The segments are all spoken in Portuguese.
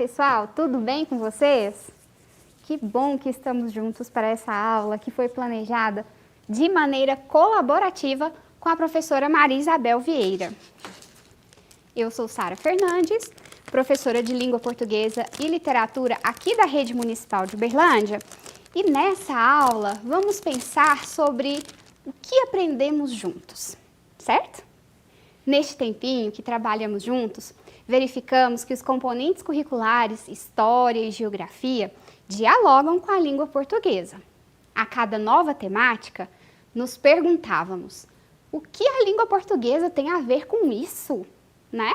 pessoal, tudo bem com vocês? Que bom que estamos juntos para essa aula que foi planejada de maneira colaborativa com a professora Maria Isabel Vieira. Eu sou Sara Fernandes, professora de Língua Portuguesa e Literatura aqui da Rede Municipal de Uberlândia, e nessa aula vamos pensar sobre o que aprendemos juntos, certo? Neste tempinho que trabalhamos juntos, verificamos que os componentes curriculares, História e Geografia, dialogam com a língua portuguesa. A cada nova temática, nos perguntávamos, o que a língua portuguesa tem a ver com isso, né?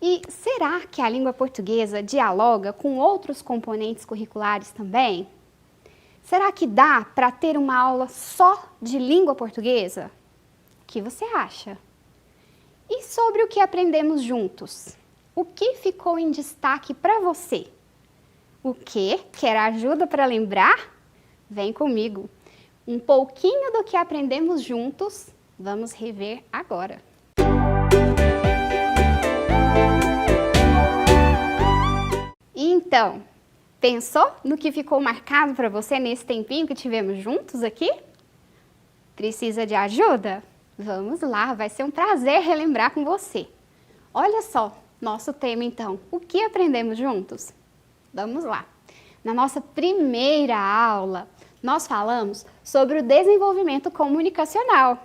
E será que a língua portuguesa dialoga com outros componentes curriculares também? Será que dá para ter uma aula só de língua portuguesa? O que você acha? E sobre o que aprendemos juntos? O que ficou em destaque para você? O que? Quer ajuda para lembrar? Vem comigo. Um pouquinho do que aprendemos juntos, vamos rever agora. Então, pensou no que ficou marcado para você nesse tempinho que tivemos juntos aqui? Precisa de ajuda? Vamos lá, vai ser um prazer relembrar com você. Olha só, nosso tema então, o que aprendemos juntos? Vamos lá. Na nossa primeira aula, nós falamos sobre o desenvolvimento comunicacional.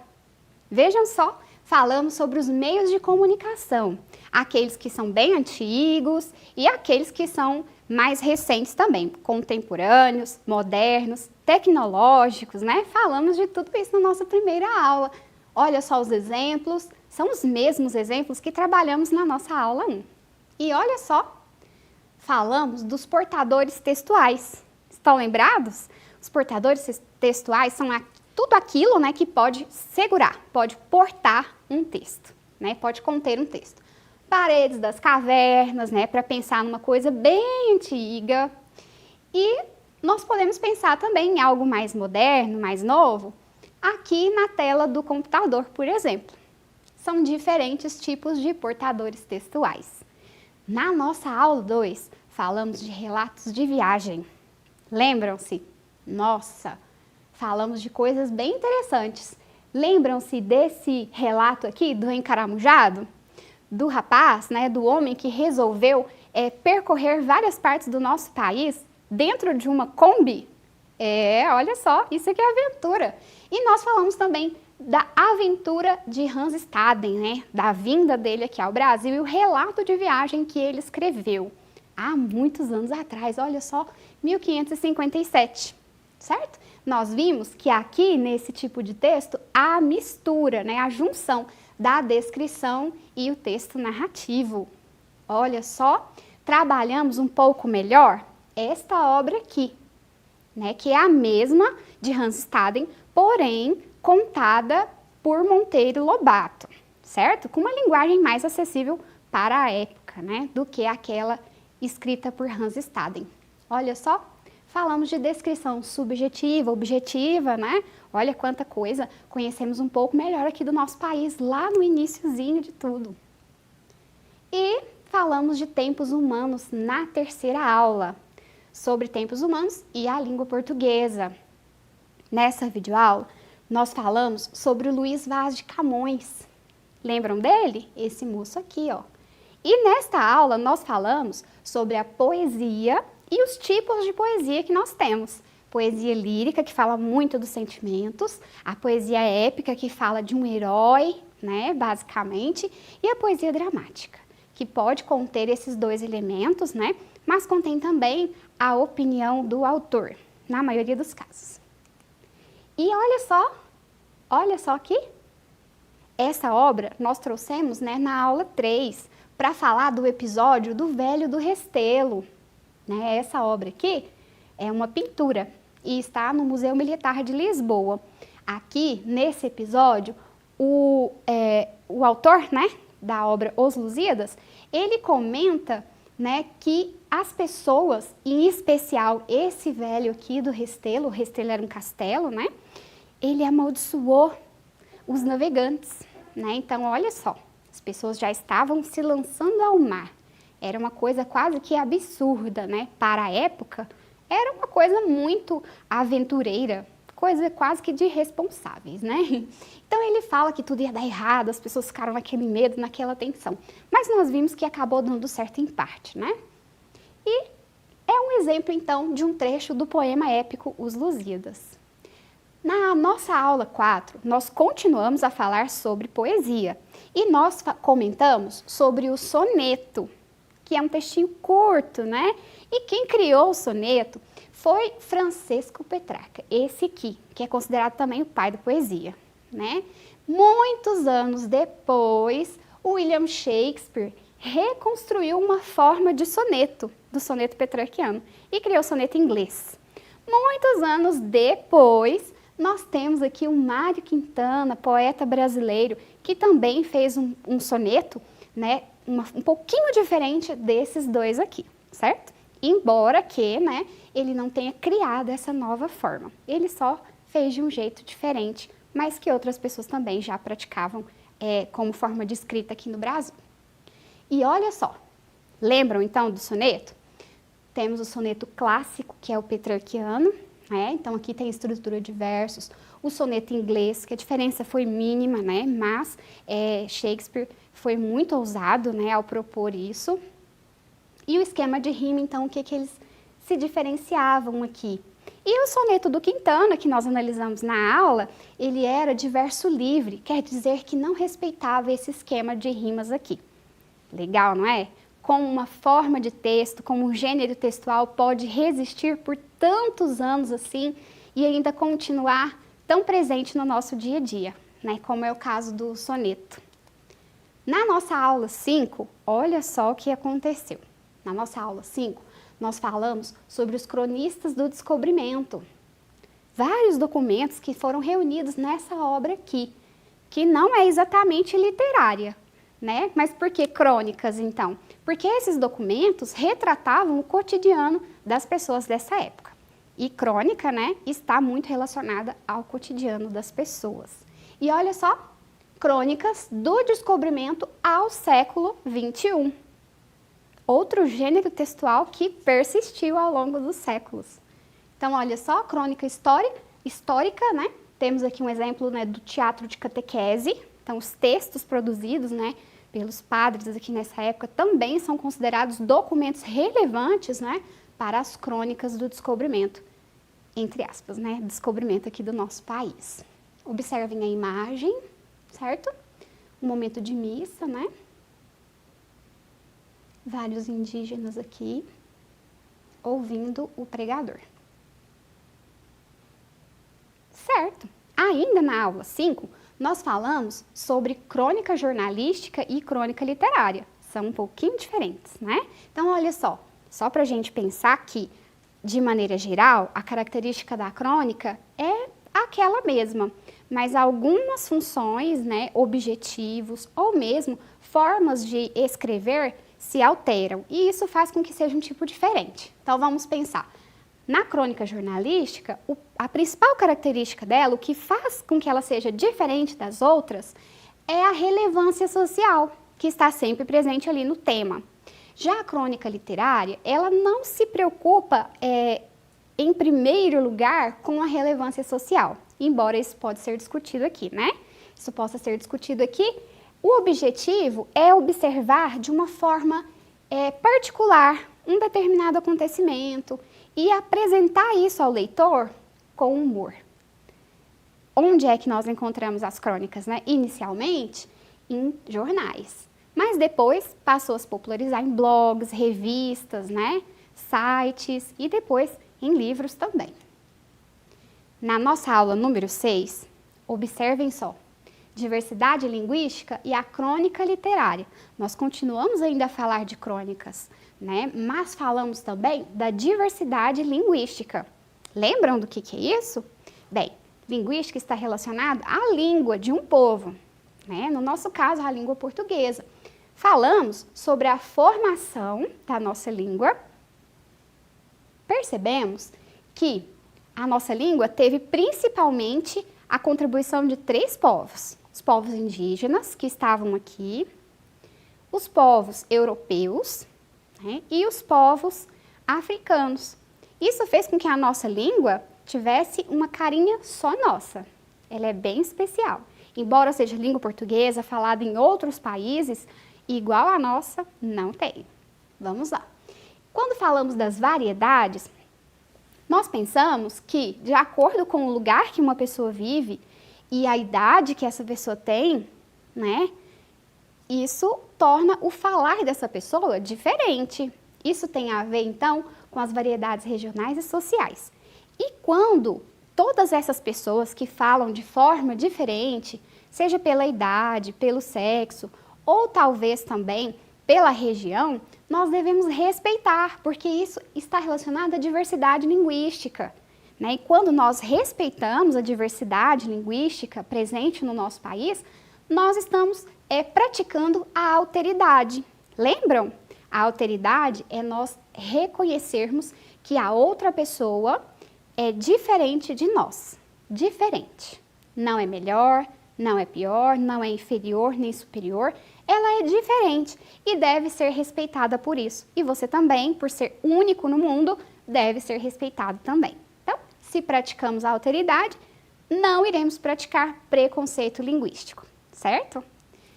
Vejam só, falamos sobre os meios de comunicação, aqueles que são bem antigos e aqueles que são mais recentes também, contemporâneos, modernos, tecnológicos, né? Falamos de tudo isso na nossa primeira aula. Olha só os exemplos, são os mesmos exemplos que trabalhamos na nossa aula 1. E olha só, falamos dos portadores textuais. Estão lembrados? Os portadores textuais são tudo aquilo, né, que pode segurar, pode portar um texto, né? Pode conter um texto. Paredes das cavernas, né, para pensar numa coisa bem antiga. E nós podemos pensar também em algo mais moderno, mais novo, aqui na tela do computador, por exemplo. São diferentes tipos de portadores textuais. Na nossa aula 2, falamos de relatos de viagem. Lembram-se? Nossa, falamos de coisas bem interessantes. Lembram-se desse relato aqui do encaramujado? Do rapaz, né, do homem que resolveu percorrer várias partes do nosso país dentro de uma Kombi? Olha só, isso aqui é aventura. E nós falamos também da aventura de Hans Staden, né, da vinda dele aqui ao Brasil e o relato de viagem que ele escreveu há muitos anos atrás, olha só, 1557, certo? Nós vimos que aqui, nesse tipo de texto, há a mistura, né, a junção da descrição e o texto narrativo. Olha só, trabalhamos um pouco melhor esta obra aqui, né, que é a mesma de Hans Staden, porém contada por Monteiro Lobato, certo? Com uma linguagem mais acessível para a época, né, do que aquela escrita por Hans Staden. Olha só, falamos de descrição subjetiva, objetiva, né? Olha quanta coisa, conhecemos um pouco melhor aqui do nosso país, lá no iniciozinho de tudo. E falamos de tempos humanos na terceira aula, sobre tempos humanos e a língua portuguesa. Nessa videoaula, nós falamos sobre o Luiz Vaz de Camões. Lembram dele? Esse moço aqui, ó. E nesta aula, nós falamos sobre a poesia e os tipos de poesia que nós temos. Poesia lírica, que fala muito dos sentimentos, a poesia épica, que fala de um herói, né, basicamente, e a poesia dramática, que pode conter esses dois elementos, né, mas contém também a opinião do autor, na maioria dos casos. E olha só aqui, essa obra nós trouxemos, né, na aula 3, para falar do episódio do Velho do Restelo. Né? Essa obra aqui é uma pintura e está no Museu Militar de Lisboa. Aqui, nesse episódio, o autor, né, da obra Os Lusíadas, ele comenta, né, que as pessoas, em especial esse velho aqui do Restelo, o Restelo era um castelo, né, ele amaldiçoou os navegantes, né, então olha só, as pessoas já estavam se lançando ao mar, Era uma coisa quase que absurda, né? Para a época, era uma coisa muito aventureira, coisa quase que de irresponsáveis, né? Então ele fala que tudo ia dar errado, as pessoas ficaram naquele medo, naquela tensão. Mas nós vimos que acabou dando certo em parte, né? E é um exemplo, então, de um trecho do poema épico Os Lusíadas. Na nossa aula 4, nós continuamos a falar sobre poesia e nós comentamos sobre o soneto, que é um textinho curto, né? E quem criou o soneto foi Francisco Petrarca, esse aqui, que é considerado também o pai da poesia, né? Muitos anos depois, William Shakespeare reconstruiu uma forma de soneto, do soneto petrarquiano, e criou o soneto inglês. Muitos anos depois, nós temos aqui o Mário Quintana, poeta brasileiro, que também fez um soneto, né, um pouquinho diferente desses dois aqui, certo? Embora que, né, ele não tenha criado essa nova forma. Ele só fez de um jeito diferente, mas que outras pessoas também já praticavam como forma de escrita aqui no Brasil. E olha só, lembram então do soneto? Temos o soneto clássico, que é o petrarquiano, né? Então aqui tem estrutura de versos, o soneto inglês, que a diferença foi mínima, né? Mas Shakespeare foi muito ousado, né, ao propor isso. E o esquema de rima, então, o que eles se diferenciavam aqui? E o soneto do Quintana, que nós analisamos na aula, ele era de verso livre, quer dizer que não respeitava esse esquema de rimas aqui. Legal, não é? Como uma forma de texto, como um gênero textual pode resistir por tantos anos assim e ainda continuar tão presente no nosso dia a dia, né? Como é o caso do soneto. Na nossa aula 5, olha só o que aconteceu. Na nossa aula 5, nós falamos sobre os cronistas do descobrimento. Vários documentos que foram reunidos nessa obra aqui, que não é exatamente literária, né? Mas por que crônicas, então? Porque esses documentos retratavam o cotidiano das pessoas dessa época. E crônica, né, está muito relacionada ao cotidiano das pessoas. E olha só, crônicas do descobrimento ao século XXI. Outro gênero textual que persistiu ao longo dos séculos. Então, olha só, crônica histórica, né? Temos aqui um exemplo, né, do teatro de catequese. Então, os textos produzidos, né, pelos padres aqui nessa época também são considerados documentos relevantes, né, para as crônicas do descobrimento, entre aspas, né, descobrimento aqui do nosso país. Observem a imagem, certo? Um momento de missa, né? Vários indígenas aqui ouvindo o pregador. Certo. Ainda na aula 5, nós falamos sobre crônica jornalística e crônica literária. São um pouquinho diferentes, né? Então, olha só para a gente pensar que, de maneira geral, a característica da crônica é aquela mesma, mas algumas funções, né, objetivos ou mesmo formas de escrever se alteram, e isso faz com que seja um tipo diferente. Então, vamos pensar. Na crônica jornalística, a principal característica dela, o que faz com que ela seja diferente das outras, é a relevância social, que está sempre presente ali no tema. Já a crônica literária, ela não se preocupa, em primeiro lugar, com a relevância social, embora isso pode ser discutido aqui, né? Isso possa ser discutido aqui. O objetivo é observar de uma forma particular um determinado acontecimento e apresentar isso ao leitor com humor. Onde é que nós encontramos as crônicas, né? Inicialmente, em jornais, mas depois passou a se popularizar em blogs, revistas, né? Sites e depois em livros também. Na nossa aula número 6, observem só, diversidade linguística e a crônica literária. Nós continuamos ainda a falar de crônicas, né? Mas falamos também da diversidade linguística. Lembram do que é isso? Bem, linguística está relacionada à língua de um povo, né? No nosso caso, a língua portuguesa. Falamos sobre a formação da nossa língua. Percebemos que a nossa língua teve principalmente a contribuição de 3 povos. Os povos indígenas, que estavam aqui, os povos europeus né? E os povos africanos. Isso fez com que a nossa língua tivesse uma carinha só nossa. Ela é bem especial. Embora seja língua portuguesa, falada em outros países, igual a nossa, não tem. Vamos lá. Quando falamos das variedades, nós pensamos que, de acordo com o lugar que uma pessoa vive e a idade que essa pessoa tem, né, isso torna o falar dessa pessoa diferente. Isso tem a ver, então, com as variedades regionais e sociais. E quando todas essas pessoas que falam de forma diferente, seja pela idade, pelo sexo, ou talvez também pela região, nós devemos respeitar, porque isso está relacionado à diversidade linguística, né? E quando nós respeitamos a diversidade linguística presente no nosso país, nós estamos praticando a alteridade. Lembram? A alteridade é nós reconhecermos que a outra pessoa é diferente de nós. Diferente. Não é melhor, não é pior, não é inferior nem superior. Ela é diferente e deve ser respeitada por isso. E você também, por ser único no mundo, deve ser respeitado também. Então, se praticamos a alteridade, não iremos praticar preconceito linguístico, certo?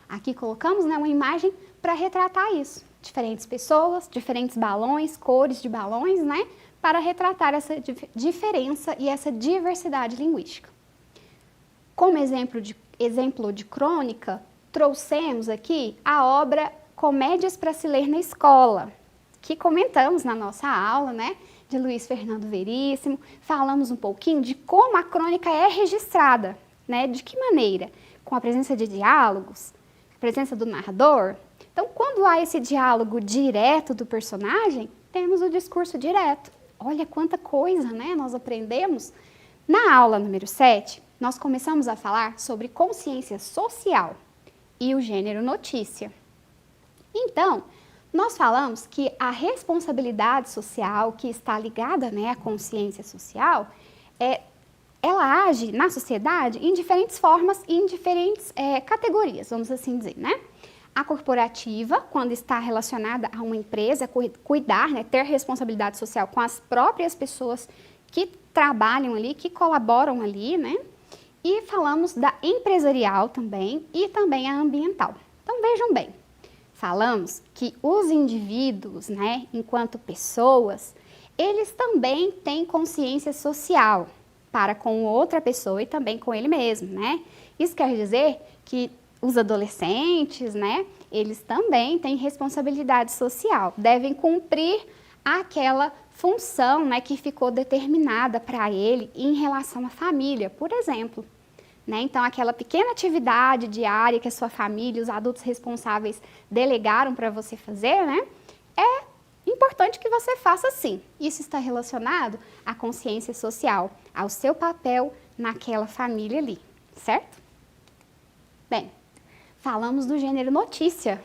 Aqui colocamos, né, uma imagem para retratar isso. Diferentes pessoas, diferentes balões, cores de balões, né, para retratar essa diferença e essa diversidade linguística. Como exemplo de crônica, trouxemos aqui a obra Comédias para se ler na escola, que comentamos na nossa aula, né, de Luiz Fernando Veríssimo. Falamos um pouquinho de como a crônica é registrada, né, de que maneira? Com a presença de diálogos, a presença do narrador. Então, quando há esse diálogo direto do personagem, temos o discurso direto. Olha quanta coisa, né, nós aprendemos. Na aula número 7, nós começamos a falar sobre consciência social e o gênero notícia. Então, nós falamos que a responsabilidade social que está ligada, né, à consciência social, ela age na sociedade em diferentes formas e em diferentes categorias, vamos assim dizer, né? A corporativa, quando está relacionada a uma empresa, cuidar, né, ter responsabilidade social com as próprias pessoas que trabalham ali, que colaboram ali, né? E falamos da empresarial também e também a ambiental. Então vejam bem, falamos que os indivíduos, né, enquanto pessoas, eles também têm consciência social para com outra pessoa e também com ele mesmo, né? Isso quer dizer que os adolescentes, né, eles também têm responsabilidade social, devem cumprir aquela função, né, que ficou determinada para ele em relação à família, por exemplo. Né? Então, aquela pequena atividade diária que a sua família, os adultos responsáveis delegaram para você fazer, né, é importante que você faça sim. Isso está relacionado à consciência social, ao seu papel naquela família ali, certo? Bem, falamos do gênero notícia.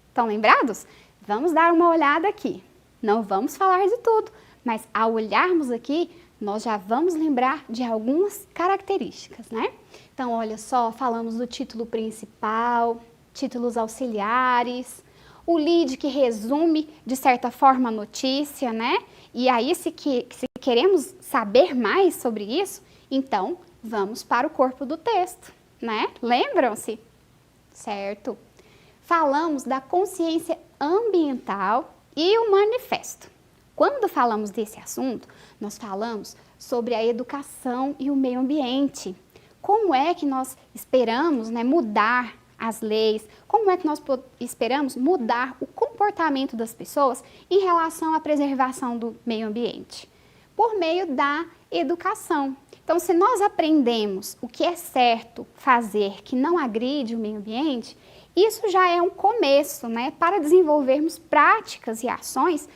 Estão lembrados? Vamos dar uma olhada aqui. Não vamos falar de tudo, mas ao olharmos aqui, nós já vamos lembrar de algumas características, né? Então, olha só, falamos do título principal, títulos auxiliares, o lead que resume, de certa forma, a notícia, né? E aí, se queremos saber mais sobre isso, então, vamos para o corpo do texto, né? Lembram-se? Certo. Falamos da consciência ambiental e o manifesto. Quando falamos desse assunto, nós falamos sobre a educação e o meio ambiente. Como é que nós esperamos, né, mudar as leis? Como é que nós esperamos mudar o comportamento das pessoas em relação à preservação do meio ambiente? Por meio da educação. Então, se nós aprendemos o que é certo fazer, que não agride o meio ambiente, isso já é um começo, né, para desenvolvermos práticas e ações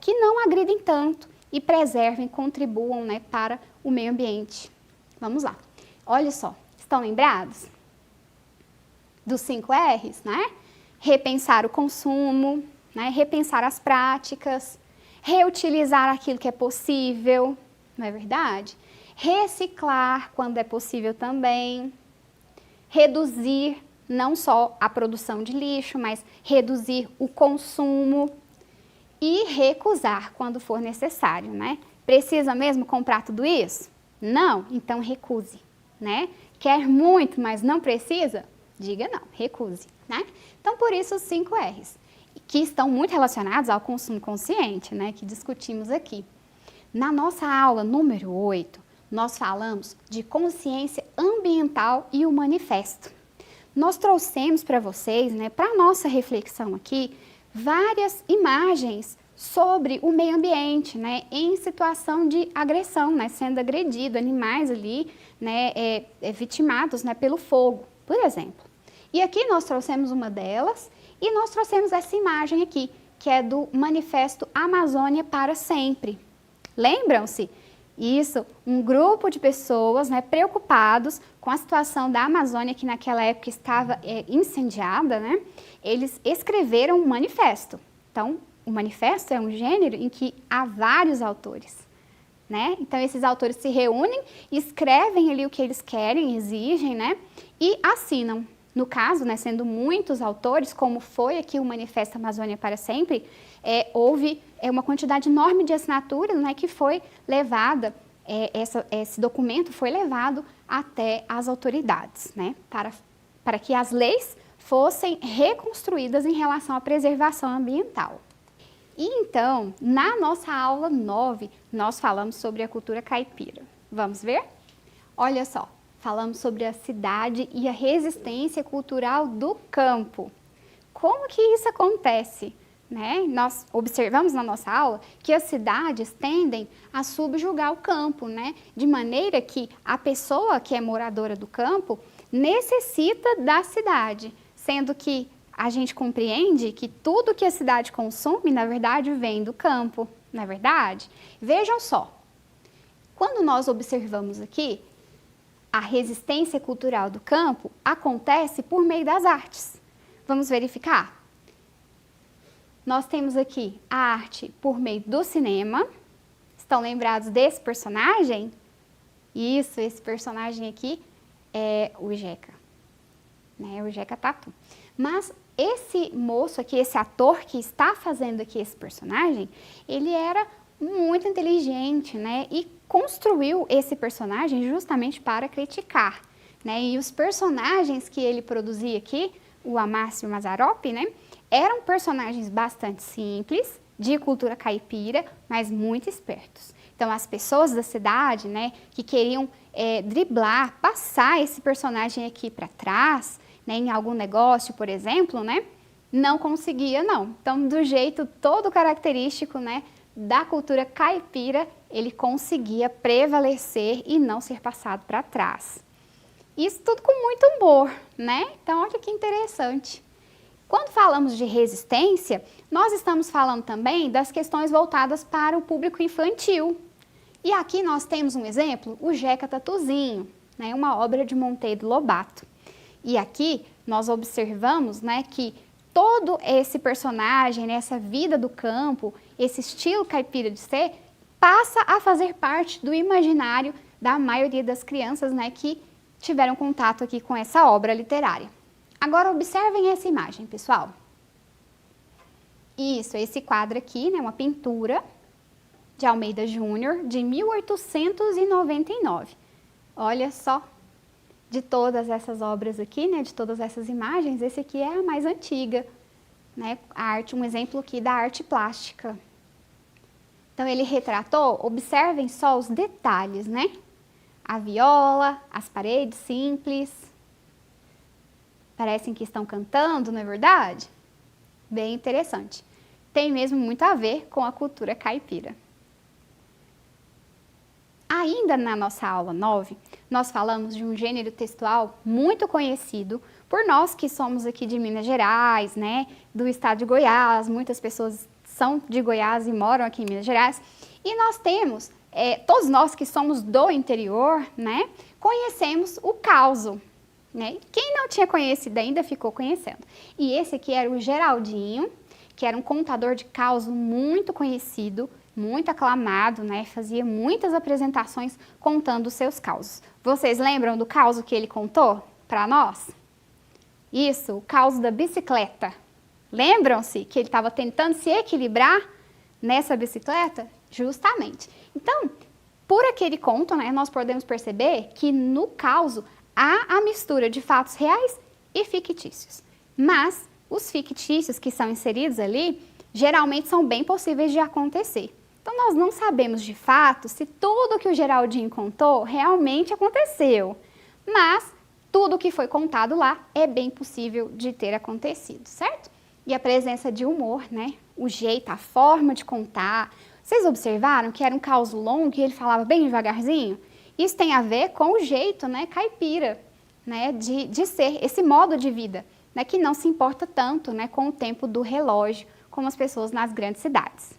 que não agridem tanto e preservem, contribuam, né, para o meio ambiente. Vamos lá. Olha só, estão lembrados dos 5 R's, né? Repensar o consumo, né? Repensar as práticas, reutilizar aquilo que é possível, não é verdade? Reciclar quando é possível também, reduzir não só a produção de lixo, mas reduzir o consumo. e recusar quando for necessário, né? Precisa mesmo comprar tudo isso? Não, então recuse, né? Quer muito, mas não precisa? Diga não, recuse, né? Então, por isso, os 5 R's, que estão muito relacionados ao consumo consciente, né? Que discutimos aqui. Na nossa aula número 8, nós falamos de consciência ambiental e o manifesto. Nós trouxemos para vocês, né, para a nossa reflexão aqui, várias imagens sobre o meio ambiente, né, em situação de agressão, né, sendo agredido, animais ali, né, vitimados, né, pelo fogo, por exemplo. E aqui nós trouxemos uma delas e nós trouxemos essa imagem aqui, que é do Manifesto Amazônia para Sempre. Lembram-se? Isso, um grupo de pessoas, né, preocupados com a situação da Amazônia, que naquela época estava incendiada, né, eles escreveram um manifesto. Então, o manifesto é um gênero em que há vários autores, né? Então, esses autores se reúnem, escrevem ali o que eles querem, exigem, né, e assinam. No caso, né, sendo muitos autores, como foi aqui o Manifesto Amazônia para Sempre, houve uma quantidade enorme de assinaturas, né, que foi levada, esse documento foi levado até as autoridades, né, para que as leis fossem reconstruídas em relação à preservação ambiental. E então, na nossa aula 9, nós falamos sobre a cultura caipira. Vamos ver? Olha só, falamos sobre a cidade e a resistência cultural do campo. Como que isso acontece? Né? Nós observamos na nossa aula que as cidades tendem a subjugar o campo, né? De maneira que a pessoa que é moradora do campo necessita da cidade, sendo que a gente compreende que tudo que a cidade consome, na verdade, vem do campo, não é verdade? Vejam só, quando nós observamos aqui, a resistência cultural do campo acontece por meio das artes. Vamos verificar? Nós temos aqui a arte por meio do cinema. Estão lembrados desse personagem? Isso, esse personagem aqui é o Jeca, né? O Jeca Tatu. Mas esse moço aqui, esse ator que está fazendo aqui esse personagem, ele era muito inteligente, né? E construiu esse personagem justamente para criticar, né? E os personagens que ele produzia aqui, o Amácio Mazzaropi, né? Eram personagens bastante simples, de cultura caipira, mas muito espertos. Então, as pessoas da cidade, né, que queriam driblar, passar esse personagem aqui para trás, né, em algum negócio, por exemplo, né, não conseguia, não. Então, do jeito todo característico, né, da cultura caipira, ele conseguia prevalecer e não ser passado para trás. Isso tudo com muito humor, né? Então, olha que interessante. Quando falamos de resistência, nós estamos falando também das questões voltadas para o público infantil. E aqui nós temos um exemplo, o Jeca Tatuzinho, né, uma obra de Monteiro Lobato. E aqui nós observamos, né, que todo esse personagem, né, essa vida do campo, esse estilo caipira de ser, passa a fazer parte do imaginário da maioria das crianças, né, que tiveram contato aqui com essa obra literária. Agora observem essa imagem, pessoal. Isso, esse quadro aqui, né, uma pintura de Almeida Júnior, de 1899. Olha só, de todas essas obras aqui, né, de todas essas imagens, esse aqui é a mais antiga, né, a arte, um exemplo aqui da arte plástica. Então, ele retratou, observem só os detalhes, né? A viola, as paredes simples, parecem que estão cantando, não é verdade? Bem interessante. Tem mesmo muito a ver com a cultura caipira. Ainda na nossa aula 9, nós falamos de um gênero textual muito conhecido por nós que somos aqui de Minas Gerais, né, do estado de Goiás, muitas pessoas são de Goiás e moram aqui em Minas Gerais, e nós temos, todos nós que somos do interior, né, conhecemos o causo, né? Quem não tinha conhecido ainda ficou conhecendo. E esse aqui era o Geraldinho, que era um contador de causo muito conhecido, muito aclamado, né? Fazia muitas apresentações contando os seus causos. Vocês lembram do causo que ele contou para nós? Isso, o causo da bicicleta. Lembram-se que ele estava tentando se equilibrar nessa bicicleta? Justamente. Então, por aquele conto, né, nós podemos perceber que no caso há a mistura de fatos reais e fictícios. Mas os fictícios que são inseridos ali, geralmente são bem possíveis de acontecer. Então, nós não sabemos de fato se tudo que o Geraldinho contou realmente aconteceu. Mas tudo que foi contado lá é bem possível de ter acontecido, certo? E a presença de humor, né? O jeito, a forma de contar. Vocês observaram que era um caos longo e ele falava bem devagarzinho? Isso tem a ver com o jeito, né, caipira, né, de ser, esse modo de vida, né, que não se importa tanto, né, com o tempo do relógio, como as pessoas nas grandes cidades.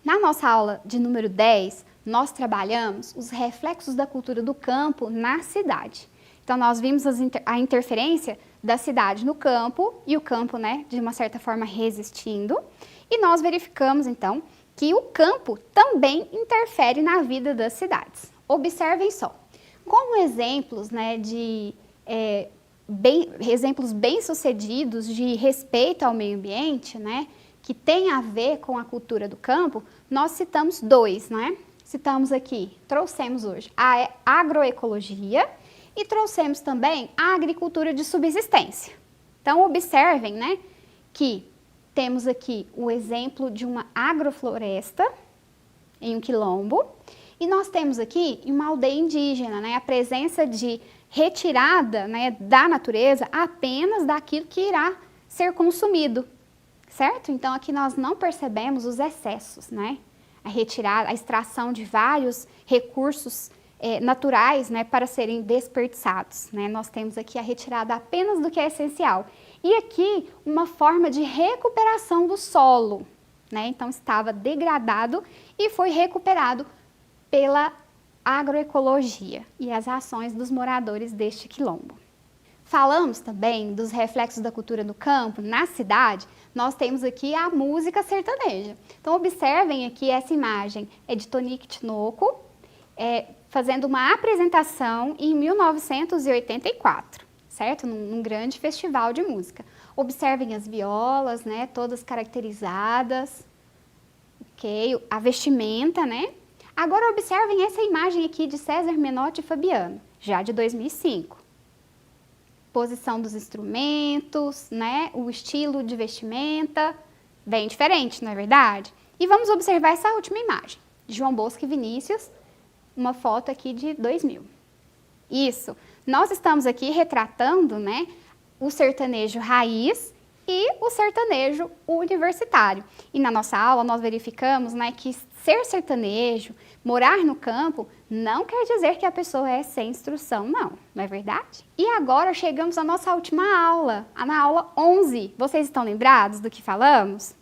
Na nossa aula de número 10, nós trabalhamos os reflexos da cultura do campo na cidade. Então, nós vimos a interferência da cidade no campo e o campo, né, de uma certa forma resistindo. E nós verificamos, então, que o campo também interfere na vida das cidades. Observem só, como exemplos, né, exemplos bem-sucedidos de respeito ao meio ambiente, né, que tem a ver com a cultura do campo, nós citamos dois, né? Citamos aqui, trouxemos hoje a agroecologia e trouxemos também a agricultura de subsistência. Então, observem, né, que temos aqui o exemplo de uma agrofloresta em um quilombo e nós temos aqui uma aldeia indígena, né, a presença de retirada, né, da natureza apenas daquilo que irá ser consumido, certo? Então, aqui nós não percebemos os excessos, né, a retirada, a extração de vários recursos naturais, né, para serem desperdiçados, né? Nós temos aqui a retirada apenas do que é essencial. E aqui uma forma de recuperação do solo, né? Então estava degradado e foi recuperado pela agroecologia e as ações dos moradores deste quilombo. Falamos também dos reflexos da cultura no campo, na cidade, nós temos aqui a música sertaneja. Então observem aqui essa imagem, é de Tonique Tinoco, fazendo uma apresentação em 1984, certo? Num grande festival de música. Observem as violas, né? Todas caracterizadas, ok? A vestimenta, né? Agora observem essa imagem aqui de César Menotti e Fabiano, já de 2005. Posição dos instrumentos, né? O estilo de vestimenta, bem diferente, não é verdade? E vamos observar essa última imagem, de João Bosco e Vinícius, uma foto aqui de 2000. Isso, nós estamos aqui retratando, né, o sertanejo raiz e o sertanejo universitário. E na nossa aula nós verificamos, né, que ser sertanejo, morar no campo, não quer dizer que a pessoa é sem instrução, não é verdade? E agora chegamos à nossa última aula, na aula 11. Vocês estão lembrados do que falamos?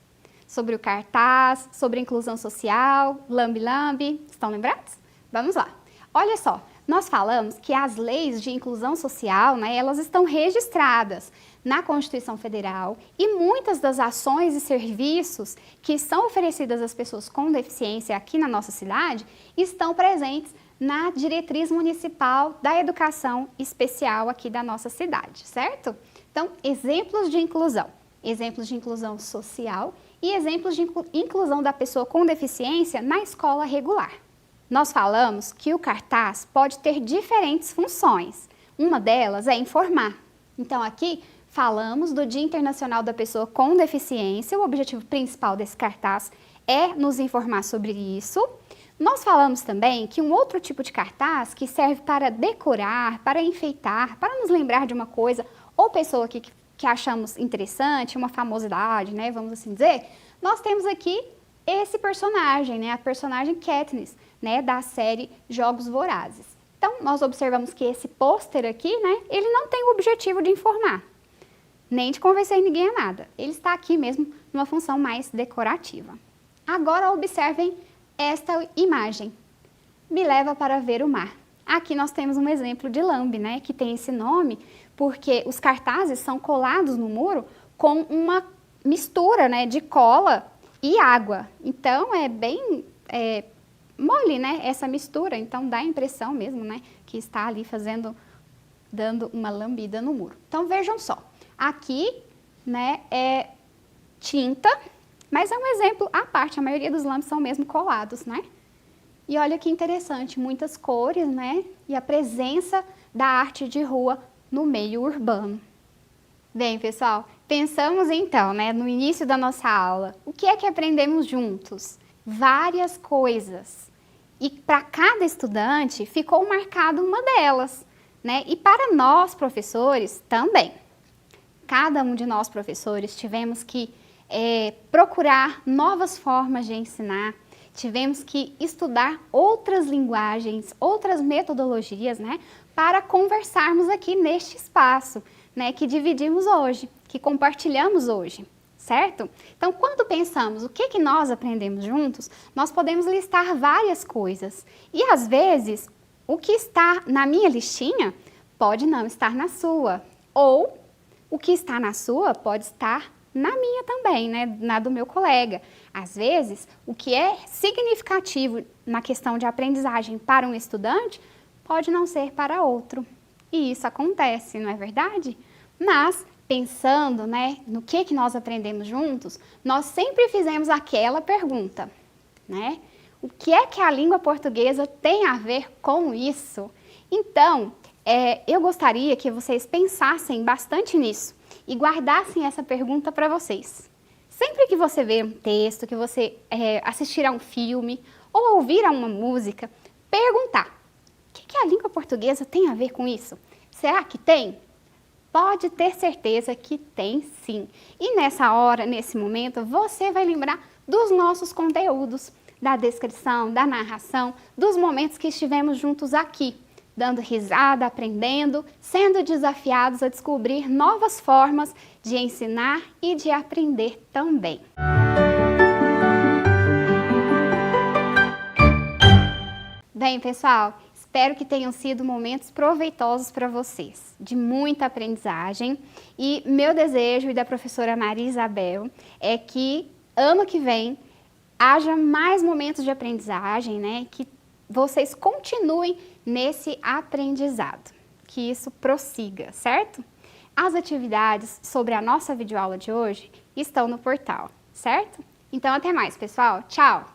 Sobre o cartaz, sobre a inclusão social, lambe-lambe, estão lembrados? Vamos lá. Olha só, nós falamos que as leis de inclusão social, né, elas estão registradas na Constituição Federal e muitas das ações e serviços que são oferecidas às pessoas com deficiência aqui na nossa cidade estão presentes na diretriz municipal da educação especial aqui da nossa cidade, certo? Então, exemplos de inclusão social e exemplos de inclusão da pessoa com deficiência na escola regular. Nós falamos que o cartaz pode ter diferentes funções. Uma delas é informar. Então, aqui falamos do Dia Internacional da Pessoa com Deficiência. O objetivo principal desse cartaz é nos informar sobre isso. Nós falamos também que um outro tipo de cartaz que serve para decorar, para enfeitar, para nos lembrar de uma coisa ou pessoa que achamos interessante, uma famosidade, né, vamos assim dizer, nós temos aqui esse personagem, né, a personagem Katniss, né, da série Jogos Vorazes. Então, nós observamos que esse pôster aqui, né, ele não tem o objetivo de informar, nem de convencer ninguém a nada. Ele está aqui mesmo numa função mais decorativa. Agora, observem esta imagem. Me leva para ver o mar. Aqui nós temos um exemplo de lambe, né, que tem esse nome porque os cartazes são colados no muro com uma mistura, né, de cola e água. Então, é bem mole, né, essa mistura. Então, dá a impressão mesmo, né, que está ali dando uma lambida no muro. Então, vejam só. Aqui, né, é tinta Mas é um exemplo à parte, a maioria dos lampes são mesmo colados, né? E olha que interessante, muitas cores, né? E a presença da arte de rua no meio urbano. Bem, pessoal, pensamos então, né, no início da nossa aula, o que é que aprendemos juntos? Várias coisas. E para cada estudante ficou marcado uma delas, né? E para nós, professores, também. Cada um de nós, professores, tivemos que procurar novas formas de ensinar, tivemos que estudar outras linguagens, outras metodologias, né, para conversarmos aqui neste espaço, né, que dividimos hoje, que compartilhamos hoje, certo? Então, quando pensamos o que nós aprendemos juntos, nós podemos listar várias coisas. E, às vezes, o que está na minha listinha pode não estar na sua. Ou, o que está na sua pode estar na minha também, né, na do meu colega. Às vezes, o que é significativo na questão de aprendizagem para um estudante pode não ser para outro. E isso acontece, não é verdade? Mas, pensando, né, no que nós aprendemos juntos, nós sempre fizemos aquela pergunta, né? O que é que a língua portuguesa tem a ver com isso? Então, eu gostaria que vocês pensassem bastante nisso e guardassem essa pergunta para vocês. Sempre que você ver um texto, que você assistir a um filme ou ouvir a uma música, perguntar: o que a língua portuguesa tem a ver com isso? Será que tem? Pode ter certeza que tem sim. E nessa hora, nesse momento, você vai lembrar dos nossos conteúdos, da descrição, da narração, dos momentos que estivemos juntos aqui, dando risada, aprendendo, sendo desafiados a descobrir novas formas de ensinar e de aprender também. Bem, pessoal, espero que tenham sido momentos proveitosos para vocês, de muita aprendizagem. E meu desejo e da professora Maria Isabel é que ano que vem haja mais momentos de aprendizagem, né? Que vocês continuem nesse aprendizado, que isso prossiga, certo? As atividades sobre a nossa videoaula de hoje estão no portal, certo? Então, até mais, pessoal. Tchau!